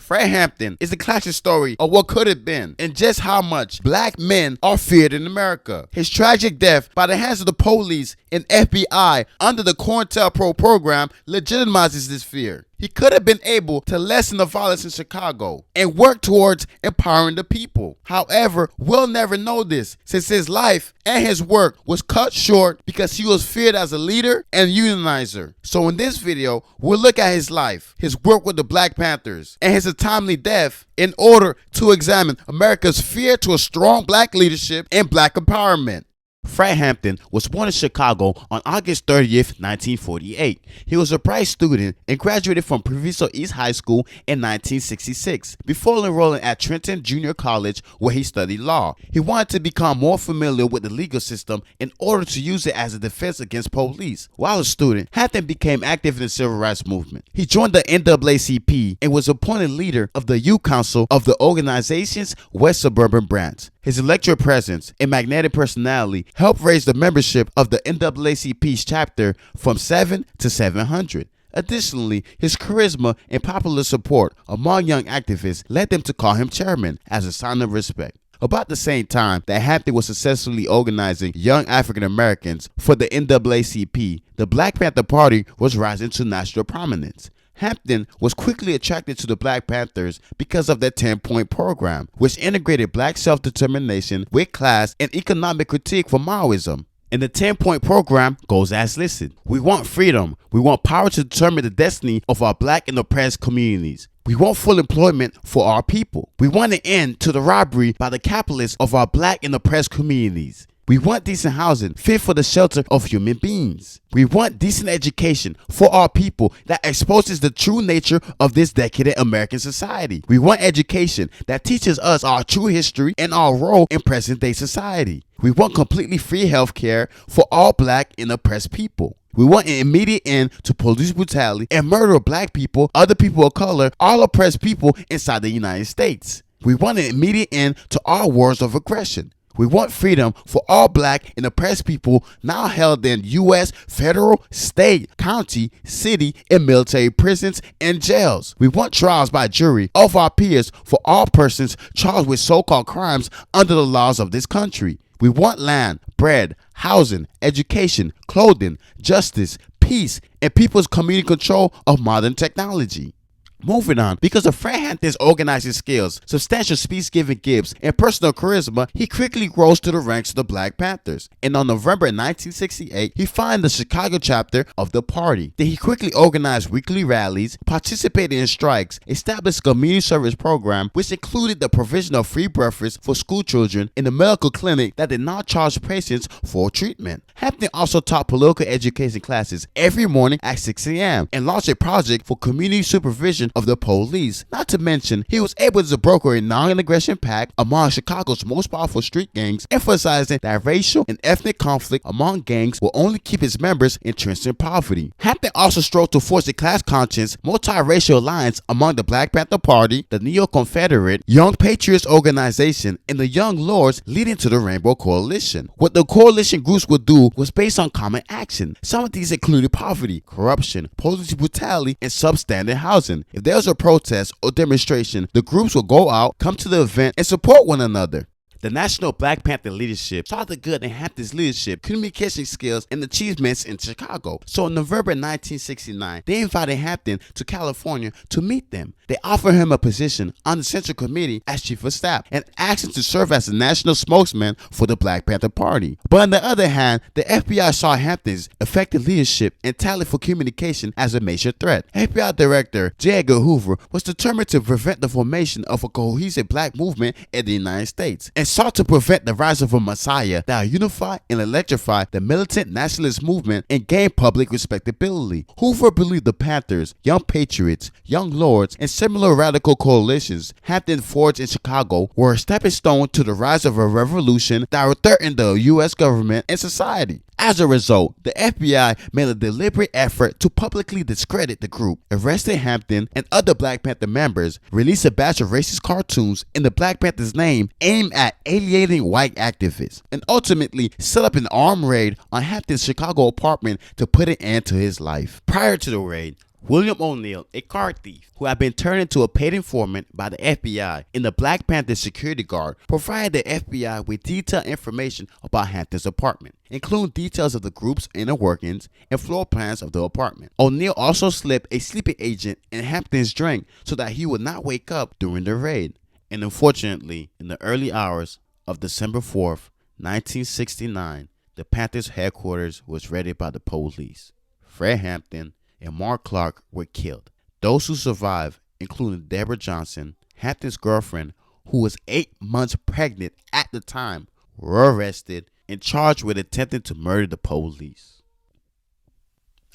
Fred Hampton is the classic story of what could have been and just how much black men are feared in America. His tragic death by the hands of the police and FBI under the COINTELPRO program legitimizes this fear. He could have been able to lessen the violence in Chicago and work towards empowering the people. However, we'll never know this since his life and his work was cut short because he was feared as a leader and unionizer. So in this video, we'll look at his life, his work with the Black Panthers, and his untimely death in order to examine America's fear to a strong black leadership and black empowerment. Fred Hampton was born in Chicago on August 30th, 1948. He was a bright student and graduated from Proviso East High School in 1966 before enrolling at Trenton Junior College where he studied law. He wanted to become more familiar with the legal system in order to use it as a defense against police. While a student, Hampton became active in the civil rights movement. He joined the NAACP and was appointed leader of the Youth Council of the organization's West Suburban branch. His electric presence and magnetic personality helped raise the membership of the NAACP's chapter from 7 to 700. Additionally, his charisma and popular support among young activists led them to call him chairman as a sign of respect. About the same time that Hampton was successfully organizing young African Americans for the NAACP, the Black Panther Party was rising to national prominence. Hampton was quickly attracted to the Black Panthers because of their 10-point program, which integrated black self-determination with class and economic critique for Maoism. And the 10-point program goes as listed. We want freedom. We want power to determine the destiny of our black and oppressed communities. We want full employment for our people. We want an end to the robbery by the capitalists of our black and oppressed communities. We want decent housing fit for the shelter of human beings. We want decent education for our people that exposes the true nature of this decadent American society. We want education that teaches us our true history and our role in present day society. We want completely free health care for all black and oppressed people. We want an immediate end to police brutality and murder of black people, other people of color, all oppressed people inside the United States. We want an immediate end to all wars of aggression. We want freedom for all black and oppressed people now held in U.S., federal, state, county, city, and military prisons and jails. We want trials by jury of our peers for all persons charged with so-called crimes under the laws of this country. We want land, bread, housing, education, clothing, justice, peace, and people's community control of modern technology. Moving on, because of Fred Hampton's organizing skills, substantial speech-giving gifts, and personal charisma, he quickly rose to the ranks of the Black Panthers. And on November 1968, he founded the Chicago chapter of the party. Then he quickly organized weekly rallies, participated in strikes, established a community service program, which included the provision of free breakfast for school children in a medical clinic that did not charge patients for treatment. Hampton also taught political education classes every morning at 6 a.m. and launched a project for community supervision of the police. Not to mention, he was able to broker a non-aggression pact among Chicago's most powerful street gangs, emphasizing that racial and ethnic conflict among gangs will only keep its members entrenched in poverty. Hampton also strove to force a class-conscious, multiracial alliance among the Black Panther Party, the Neo-Confederate, Young Patriots Organization, and the Young Lords, leading to the Rainbow Coalition. What the coalition groups would do was based on common action. Some of these included poverty, corruption, police brutality, and substandard housing. If there was a protest or demonstration, the groups would go out, come to the event, and support one another. The National Black Panther leadership saw the good in Hampton's leadership, communication skills, and achievements in Chicago. So in November 1969, they invited Hampton to California to meet them. They offered him a position on the Central Committee as Chief of Staff and asked him to serve as the national spokesman for the Black Panther Party. But on the other hand, the FBI saw Hampton's effective leadership and talent for communication as a major threat. FBI Director J. Edgar Hoover was determined to prevent the formation of a cohesive black movement in the United States and sought to prevent the rise of a messiah that would unify and electrify the militant nationalist movement and gain public respectability. Hoover believed the Panthers, Young Patriots, Young Lords, and similar radical coalitions Hampton forged in Chicago were a stepping stone to the rise of a revolution that would threaten the U.S. government and society. As a result, the FBI made a deliberate effort to publicly discredit the group, arrested Hampton and other Black Panther members, released a batch of racist cartoons in the Black Panther's name aimed at alienating white activists, and ultimately set up an armed raid on Hampton's Chicago apartment to put an end to his life. Prior to the raid, William O'Neill, a car thief who had been turned into a paid informant by the FBI and the Black Panther security guard, provided the FBI with detailed information about Hampton's apartment, including details of the group's inner workings and floor plans of the apartment. O'Neill also slipped a sleeping agent in Hampton's drink so that he would not wake up during the raid. And unfortunately, in the early hours of December 4th, 1969, the Panthers' headquarters was raided by the police. Fred Hampton and Mark Clark were killed. Those who survived, including Deborah Johnson, Hampton's girlfriend, who was 8 months pregnant at the time, were arrested and charged with attempting to murder the police.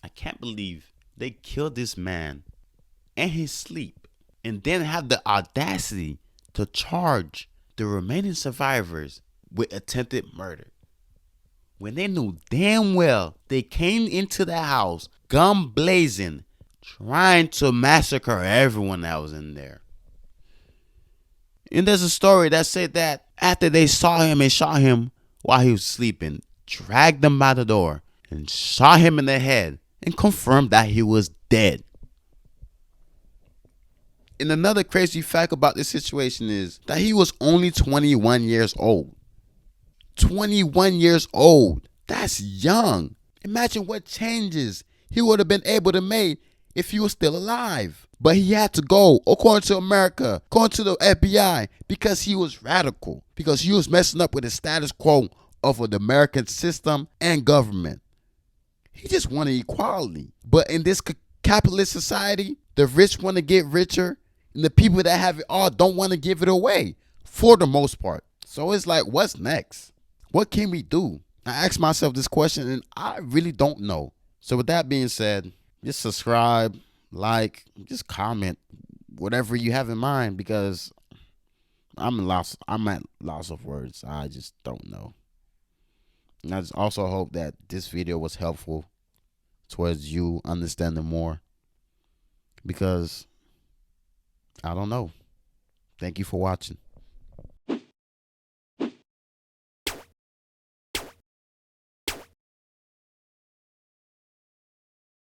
I can't believe they killed this man in his sleep and then have the audacity to charge the remaining survivors with attempted murder, when they knew damn well they came into the house gun blazing, trying to massacre everyone that was in there. And there's a story that said that after they saw him and shot him while he was sleeping, dragged him by the door and shot him in the head and confirmed that he was dead. And another crazy fact about this situation is that he was only 21 years old. 21 years old. That's young. Imagine what changes he would have been able to make if he was still alive. But he had to go, according to America, according to the FBI, because he was radical, because he was messing up with the status quo of the American system and government. He just wanted equality. But in this capitalist society, the rich want to get richer, and the people that have it all don't want to give it away, for the most part. So it's like, what's next? What can we do? I ask myself this question, and I really don't know. So with that being said, just subscribe, like, just comment, whatever you have in mind, because I'm at loss of words. I just don't know. And I just also hope that this video was helpful towards you understanding more, because I don't know. Thank you for watching.